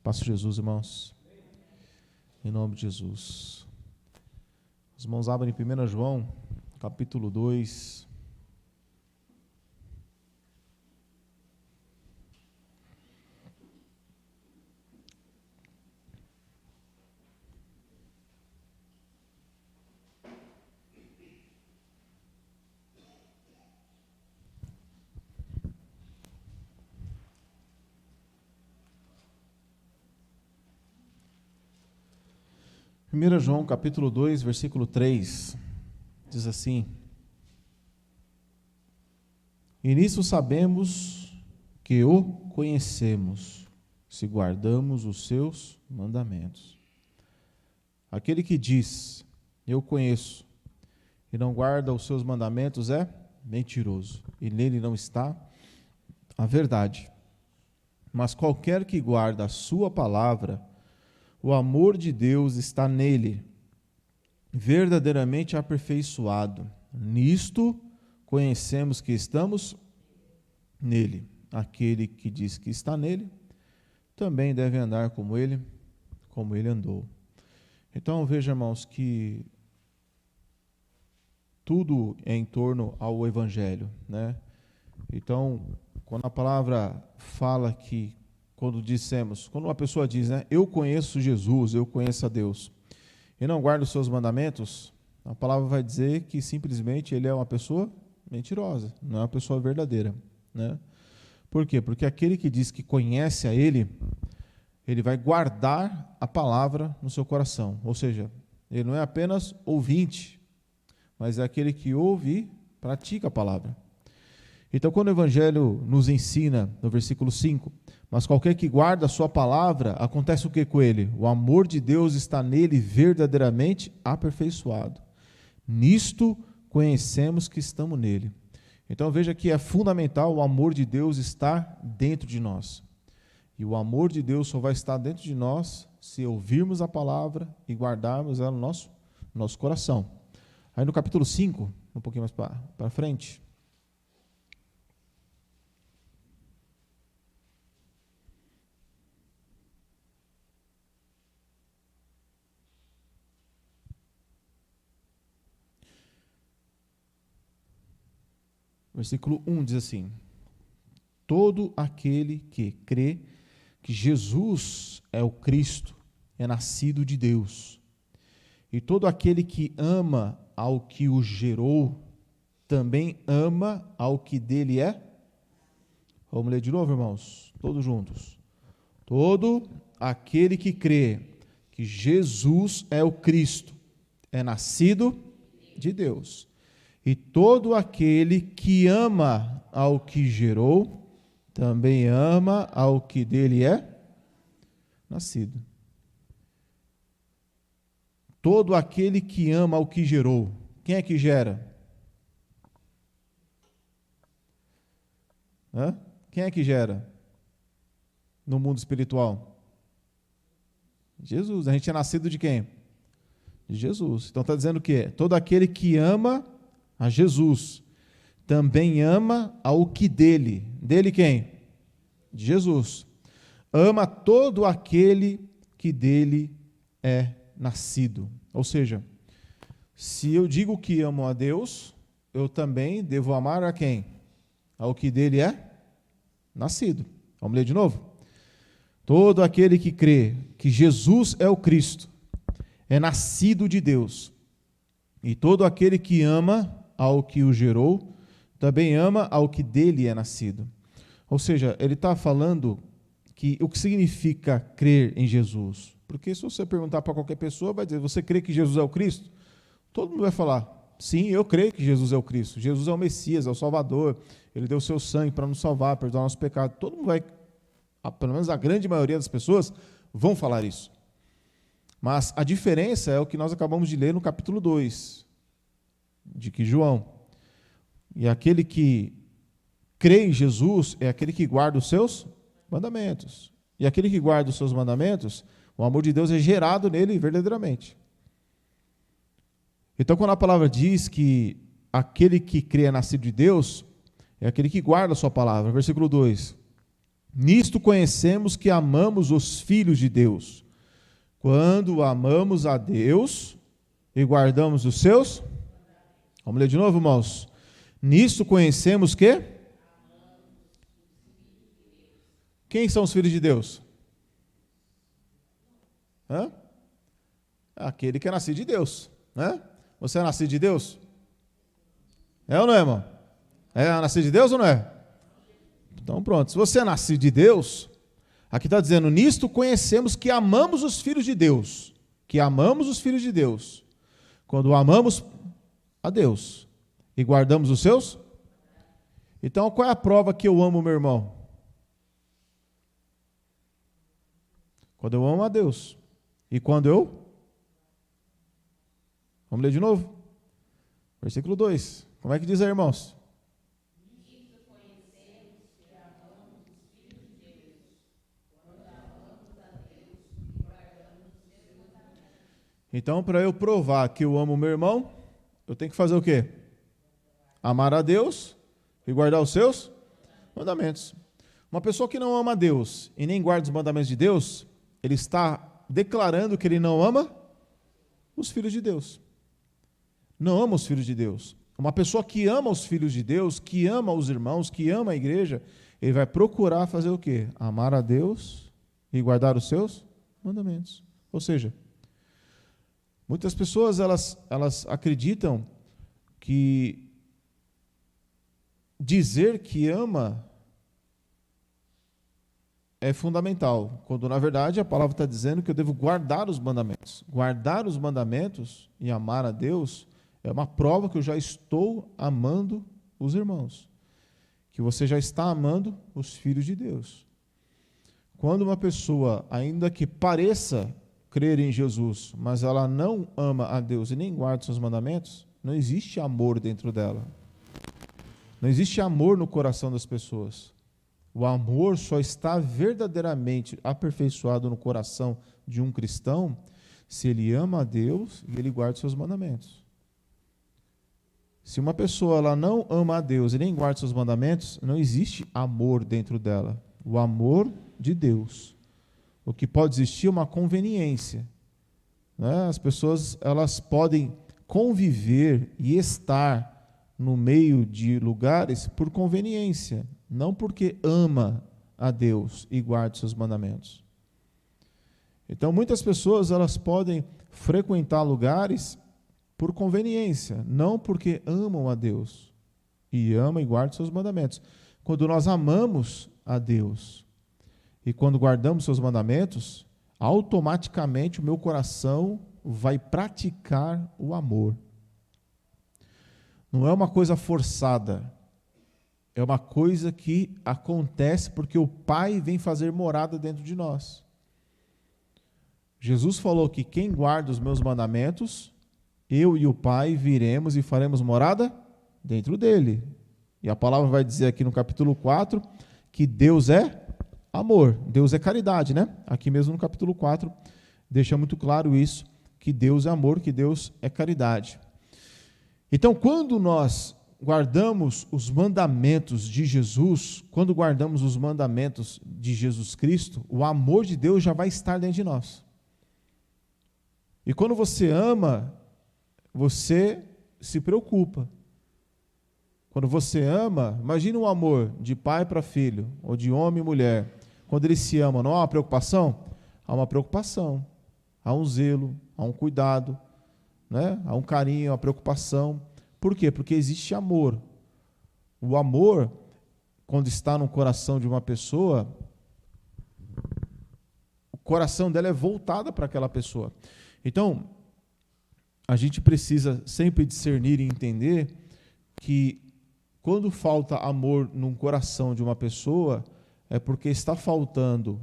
Paz de Jesus, irmãos. Em nome de Jesus. Os irmãos abrem em 1 João, capítulo 2. Primeira João, capítulo 2, versículo 3, diz assim: E nisso sabemos que o conhecemos, se guardamos os seus mandamentos. Aquele que diz, eu conheço, e não guarda os seus mandamentos é mentiroso, e nele não está a verdade. Mas qualquer que guarda a sua palavra, o amor de Deus está nele, verdadeiramente aperfeiçoado. Nisto conhecemos que estamos nele. Aquele que diz que está nele, também deve andar como ele andou. Então, veja, irmãos, que tudo é em torno ao Evangelho, né? Então, quando a palavra fala que, quando uma pessoa diz, né, eu conheço Jesus, eu conheço a Deus, e não guarda os seus mandamentos, a palavra vai dizer que simplesmente ele é uma pessoa mentirosa, não é uma pessoa verdadeira, né? Por quê? Porque aquele que diz que conhece a ele vai guardar a palavra no seu coração, ou seja, ele não é apenas ouvinte, mas é aquele que ouve e pratica a palavra. Então, quando o Evangelho nos ensina, no versículo 5, mas qualquer que guarda a sua palavra, acontece o que com ele? O amor de Deus está nele verdadeiramente aperfeiçoado. Nisto conhecemos que estamos nele. Então, veja que é fundamental o amor de Deus estar dentro de nós. E o amor de Deus só vai estar dentro de nós se ouvirmos a palavra e guardarmos ela no nosso coração. Aí no capítulo 5, um pouquinho mais para frente, versículo 1 diz assim: todo aquele que crê que Jesus é o Cristo é nascido de Deus. E todo aquele que ama ao que o gerou, também ama ao que dele é. Vamos ler de novo, irmãos? Todos juntos. Todo aquele que crê que Jesus é o Cristo é nascido de Deus. E todo aquele que ama ao que gerou, também ama ao que dele é nascido. Todo aquele que ama ao que gerou. Quem é que gera? Quem é que gera no mundo espiritual? Jesus. A gente é nascido de quem? De Jesus. Então está dizendo o quê? Todo aquele que ama a Jesus também ama ao que dele. Dele quem? De Jesus. Ama todo aquele que dele é nascido. Ou seja, se eu digo que amo a Deus, eu também devo amar a quem? Ao que dele é nascido. Vamos ler de novo? Todo aquele que crê que Jesus é o Cristo é nascido de Deus. E todo aquele que ama ao que o gerou, também ama ao que dele é nascido. Ou seja, ele está falando que o que significa crer em Jesus. Porque se você perguntar para qualquer pessoa, vai dizer, você crê que Jesus é o Cristo? Todo mundo vai falar, sim, eu creio que Jesus é o Cristo. Jesus é o Messias, é o Salvador. Ele deu o seu sangue para nos salvar, perdoar nosso pecado. Todo mundo vai, pelo menos a grande maioria das pessoas, vão falar isso. Mas a diferença é o que nós acabamos de ler no capítulo 2, de que João. E aquele que crê em Jesus é aquele que guarda os seus mandamentos. E aquele que guarda os seus mandamentos, o amor de Deus é gerado nele verdadeiramente. Então, quando a palavra diz que aquele que crê é nascido de Deus, é aquele que guarda a sua palavra. Versículo 2. Nisto conhecemos que amamos os filhos de Deus, quando amamos a Deus e guardamos os seus. Vamos ler de novo, irmãos. Nisto conhecemos que? Quem são os filhos de Deus? Hã? Aquele que é nascido de Deus, né? Você é nascido de Deus? É ou não é, irmão? É nascido de Deus ou não é? Então pronto, se você é nascido de Deus, aqui está dizendo, nisto conhecemos que amamos os filhos de Deus. Que amamos os filhos de Deus. Quando amamos a Deus e guardamos os seus. Então qual é a prova que eu amo meu irmão? Quando eu amo a Deus. E quando eu... Vamos ler de novo? Versículo 2. Como é que diz aí, irmãos? Então, para eu provar que eu amo o meu irmão, eu tenho que fazer o quê? Amar a Deus e guardar os seus mandamentos. Uma pessoa que não ama a Deus e nem guarda os mandamentos de Deus, ele está declarando que ele não ama os filhos de Deus. Não ama os filhos de Deus. Uma pessoa que ama os filhos de Deus, que ama os irmãos, que ama a igreja, ele vai procurar fazer o quê? Amar a Deus e guardar os seus mandamentos. Ou seja, muitas pessoas elas acreditam que dizer que ama é fundamental, quando na verdade a palavra está dizendo que eu devo guardar os mandamentos. Guardar os mandamentos e amar a Deus é uma prova que eu já estou amando os irmãos, que você já está amando os filhos de Deus. Quando uma pessoa, ainda que pareça crer em Jesus, mas ela não ama a Deus e nem guarda os seus mandamentos, não existe amor dentro dela. Não existe amor no coração das pessoas. O amor só está verdadeiramente aperfeiçoado no coração de um cristão se ele ama a Deus e ele guarda os seus mandamentos. Se uma pessoa ela não ama a Deus e nem guarda os seus mandamentos, não existe amor dentro dela. O amor de Deus. O que pode existir é uma conveniência, né? As pessoas elas podem conviver e estar no meio de lugares por conveniência, não porque ama a Deus e guarda os seus mandamentos. Então, muitas pessoas elas podem frequentar lugares por conveniência, não porque amam a Deus e amam e guardam os seus mandamentos. Quando nós amamos a Deus e quando guardamos seus mandamentos, automaticamente o meu coração vai praticar o amor. Não é uma coisa forçada, é uma coisa que acontece porque o Pai vem fazer morada dentro de nós. Jesus falou que quem guarda os meus mandamentos, eu e o Pai viremos e faremos morada dentro dele. E a palavra vai dizer aqui no capítulo 4 que Deus é amor, Deus é caridade, né? Aqui mesmo no capítulo 4 deixa muito claro isso, que Deus é amor, que Deus é caridade. Então, quando nós guardamos os mandamentos de Jesus, quando guardamos os mandamentos de Jesus Cristo, o amor de Deus já vai estar dentro de nós. E quando você ama, você se preocupa. Quando você ama, imagina um amor de pai para filho, ou de homem e mulher. Quando eles se amam, não há uma preocupação? Há uma preocupação, há um zelo, há um cuidado, né? Há um carinho, uma preocupação. Por quê? Porque existe amor. O amor, quando está no coração de uma pessoa, o coração dela é voltado para aquela pessoa. Então, a gente precisa sempre discernir e entender que quando falta amor num coração de uma pessoa, é porque está faltando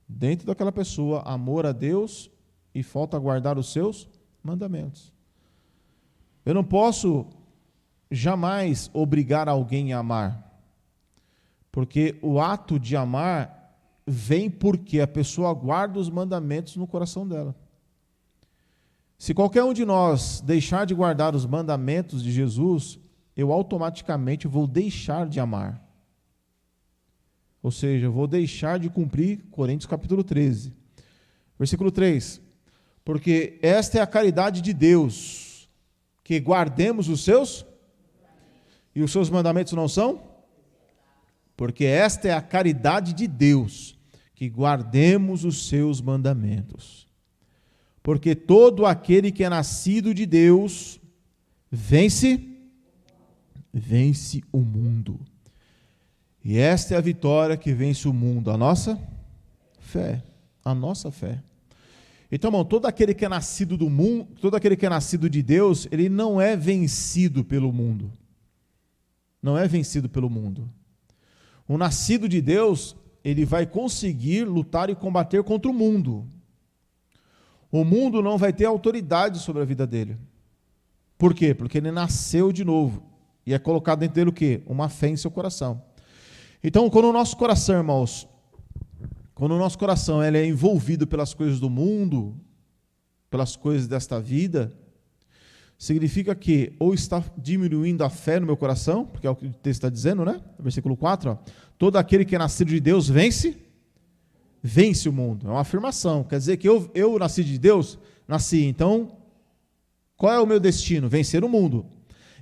dentro daquela pessoa amor a Deus e falta guardar os seus mandamentos. Eu não posso jamais obrigar alguém a amar, porque o ato de amar vem porque a pessoa guarda os mandamentos no coração dela. Se qualquer um de nós deixar de guardar os mandamentos de Jesus, eu automaticamente vou deixar de amar. Ou seja, eu vou deixar de cumprir Coríntios capítulo 13. Versículo 3. Porque esta é a caridade de Deus, que guardemos os seus, e os seus mandamentos não são? Porque esta é a caridade de Deus, que guardemos os seus mandamentos. Porque todo aquele que é nascido de Deus vence o mundo. E esta é a vitória que vence o mundo, a nossa fé. A nossa fé. Então, irmão, todo aquele que é nascido do mundo, todo aquele que é nascido de Deus, ele não é vencido pelo mundo. Não é vencido pelo mundo. O nascido de Deus, ele vai conseguir lutar e combater contra o mundo. O mundo não vai ter autoridade sobre a vida dele. Por quê? Porque ele nasceu de novo. E é colocado dentro dele o quê? Uma fé em seu coração. Então, quando o nosso coração, irmãos, quando o nosso coração ele é envolvido pelas coisas do mundo, pelas coisas desta vida, significa que ou está diminuindo a fé no meu coração, porque é o que o texto está dizendo, né? Versículo 4, ó, todo aquele que é nascido de Deus vence o mundo. É uma afirmação, quer dizer que eu nasci de Deus, nasci, então, qual é o meu destino? Vencer o mundo.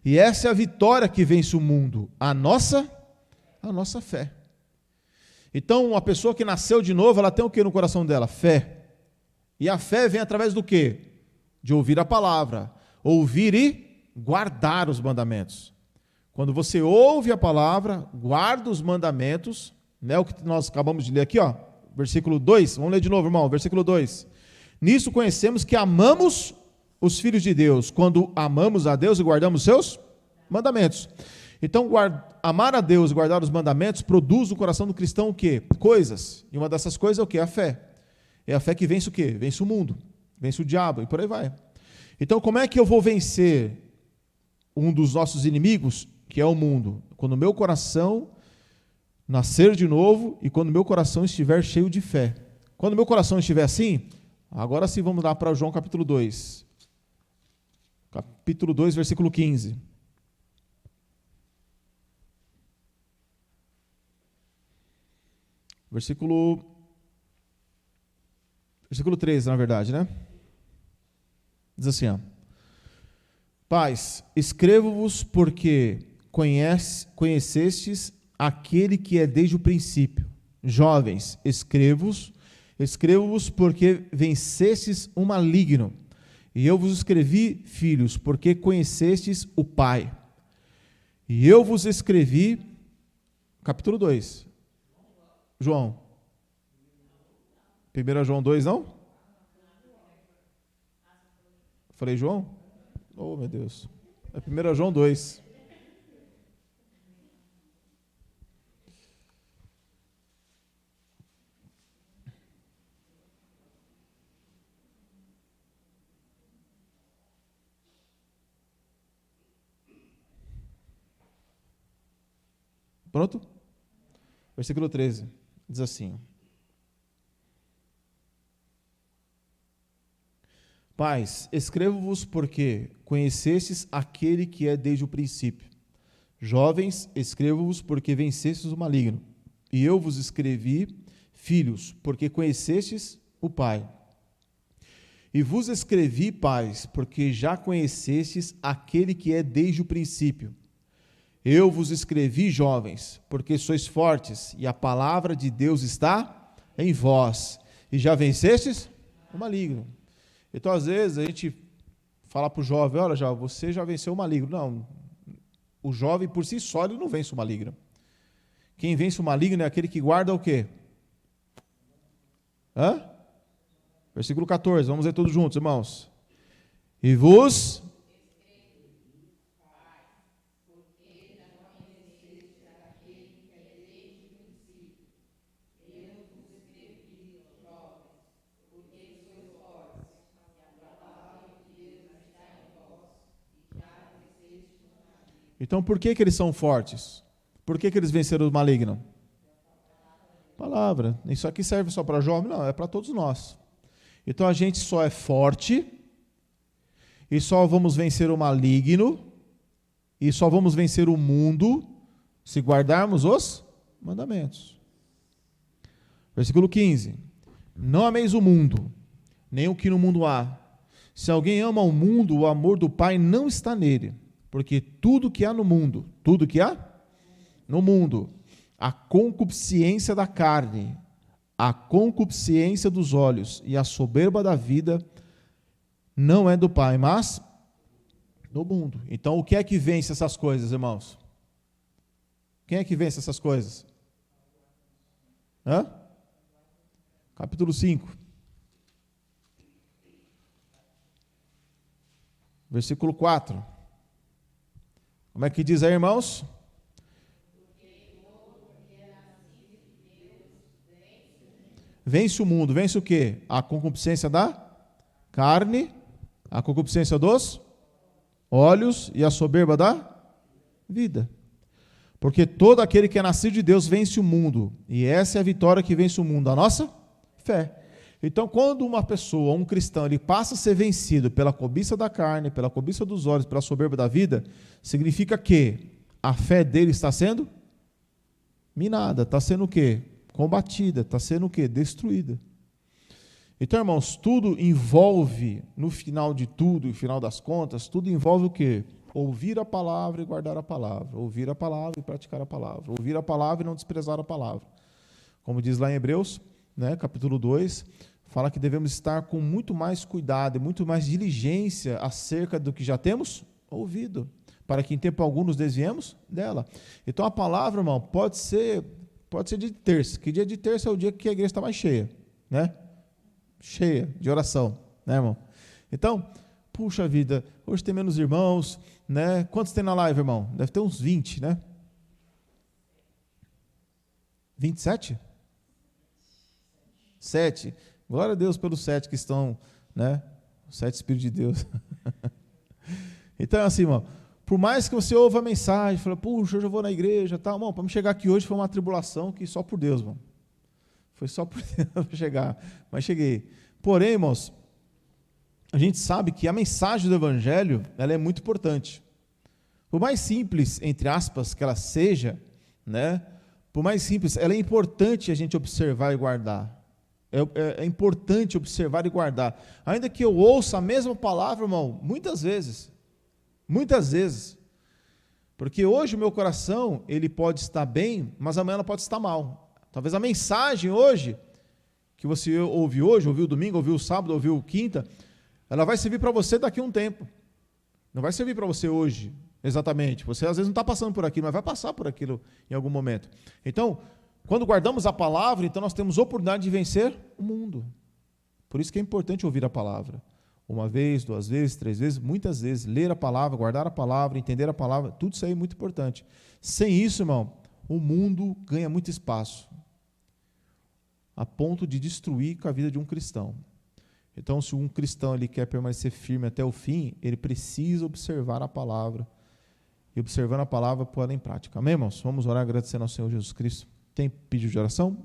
E essa é a vitória que vence o mundo, a nossa fé. Então, uma pessoa que nasceu de novo, ela tem o que no coração dela? Fé. E a fé vem através do quê? De ouvir a palavra. Ouvir e guardar os mandamentos. Quando você ouve a palavra, guarda os mandamentos, né, o que nós acabamos de ler aqui, ó, versículo 2, vamos ler de novo, irmão, versículo 2. Nisso conhecemos que amamos os filhos de Deus, quando amamos a Deus e guardamos seus mandamentos. Então, amar a Deus e guardar os mandamentos produz no coração do cristão o quê? Coisas. E uma dessas coisas é o quê? A fé. É a fé que vence o quê? Vence o mundo, vence o diabo e por aí vai. Então, como é que eu vou vencer um dos nossos inimigos, que é o mundo? Quando o meu coração nascer de novo e quando o meu coração estiver cheio de fé. Quando o meu coração estiver assim, agora sim vamos lá para João capítulo 2. Capítulo 2, versículo 15. Versículo 13, na verdade, né? Diz assim, ó. Pais, escrevo-vos porque conhecestes aquele que é desde o princípio. Jovens, escrevo-vos porque vencestes o maligno. E eu vos escrevi, filhos, porque conhecestes o Pai. E eu vos escrevi, capítulo 2. João. 1 João 2, não? Falei João? Oh, meu Deus. É 1 João 2. Pronto? Versículo 13. Diz assim: Pais, escrevo-vos porque conhecestes aquele que é desde o princípio. Jovens, escrevo-vos porque vencestes o maligno. E eu vos escrevi, filhos, porque conhecestes o Pai. E vos escrevi, pais, porque já conhecestes aquele que é desde o princípio. Eu vos escrevi, jovens, porque sois fortes, e a palavra de Deus está em vós, e já vencestes o maligno. Então, às vezes, a gente fala para o jovem, olha, você já venceu o maligno. Não, o jovem, por si só, ele não vence o maligno. Quem vence o maligno é aquele que guarda o quê? Versículo 14, vamos ler todos juntos, irmãos. E vos... Então, por que eles são fortes? Por que eles venceram o maligno? Palavra. Isso aqui serve só para jovem? Não, é para todos nós. Então, a gente só é forte e só vamos vencer o maligno e só vamos vencer o mundo se guardarmos os mandamentos. Versículo 15. Não ameis o mundo, nem o que no mundo há. Se alguém ama o mundo, o amor do Pai não está nele. Porque tudo que há no mundo, tudo que há no mundo, a concupiscência da carne, a concupiscência dos olhos e a soberba da vida não é do Pai, mas do mundo. Então, o que é que vence essas coisas, irmãos? Quem é que vence essas coisas? Capítulo 5. Versículo 4. Como é que diz aí, irmãos? Vence o mundo. Vence o quê? A concupiscência da carne, a concupiscência dos olhos e a soberba da vida. Porque todo aquele que é nascido de Deus vence o mundo. E essa é a vitória que vence o mundo, a nossa fé. Então, quando uma pessoa, um cristão, ele passa a ser vencido pela cobiça da carne, pela cobiça dos olhos, pela soberba da vida, significa que a fé dele está sendo minada, está sendo o quê? Combatida, está sendo o quê? Destruída. Então, irmãos, tudo envolve, no final de tudo, no final das contas, tudo envolve o quê? Ouvir a palavra e guardar a palavra. Ouvir a palavra e praticar a palavra. Ouvir a palavra e não desprezar a palavra. Como diz lá em Hebreus, capítulo 2, fala que devemos estar com muito mais cuidado e muito mais diligência acerca do que já temos ouvido, para que em tempo algum nos desviemos dela. Então a palavra, irmão, pode ser de terça. Que dia de terça é o dia que a igreja está mais cheia, né? Cheia de oração, né, irmão? Então, puxa vida, hoje tem menos irmãos, né? Quantos tem na live, irmão? Deve ter uns 20, né? 27? 7. Glória a Deus pelos 7 que estão, né? Os 7 Espíritos de Deus. Então, assim, irmão, por mais que você ouva a mensagem, fala, puxa, hoje eu vou na igreja, tal, irmão, para me chegar aqui hoje foi uma tribulação que só por Deus, irmão. Foi só por Deus para chegar, mas cheguei. Porém, irmãos, a gente sabe que a mensagem do Evangelho, ela é muito importante. Por mais simples, entre aspas, que ela seja, né? Por mais simples, ela é importante a gente observar e guardar. É importante observar e guardar. Ainda que eu ouça a mesma palavra, irmão, muitas vezes. Porque hoje o meu coração, ele pode estar bem, mas amanhã ela pode estar mal. Talvez a mensagem hoje, que você ouve hoje, ouviu domingo, ouviu sábado, ouviu quinta, ela vai servir para você daqui a um tempo. Não vai servir para você hoje, exatamente. Você às vezes não está passando por aquilo, mas vai passar por aquilo em algum momento. Então, quando guardamos a palavra, então nós temos oportunidade de vencer o mundo. Por isso que é importante ouvir a palavra. Uma vez, 2 vezes, 3 vezes, muitas vezes. Ler a palavra, guardar a palavra, entender a palavra, tudo isso aí é muito importante. Sem isso, irmão, o mundo ganha muito espaço, a ponto de destruir com a vida de um cristão. Então, se um cristão ele quer permanecer firme até o fim, ele precisa observar a palavra. E observando a palavra, pôr ela em prática. Amém, irmãos? Vamos orar agradecendo ao Senhor Jesus Cristo. Tem pedido de oração?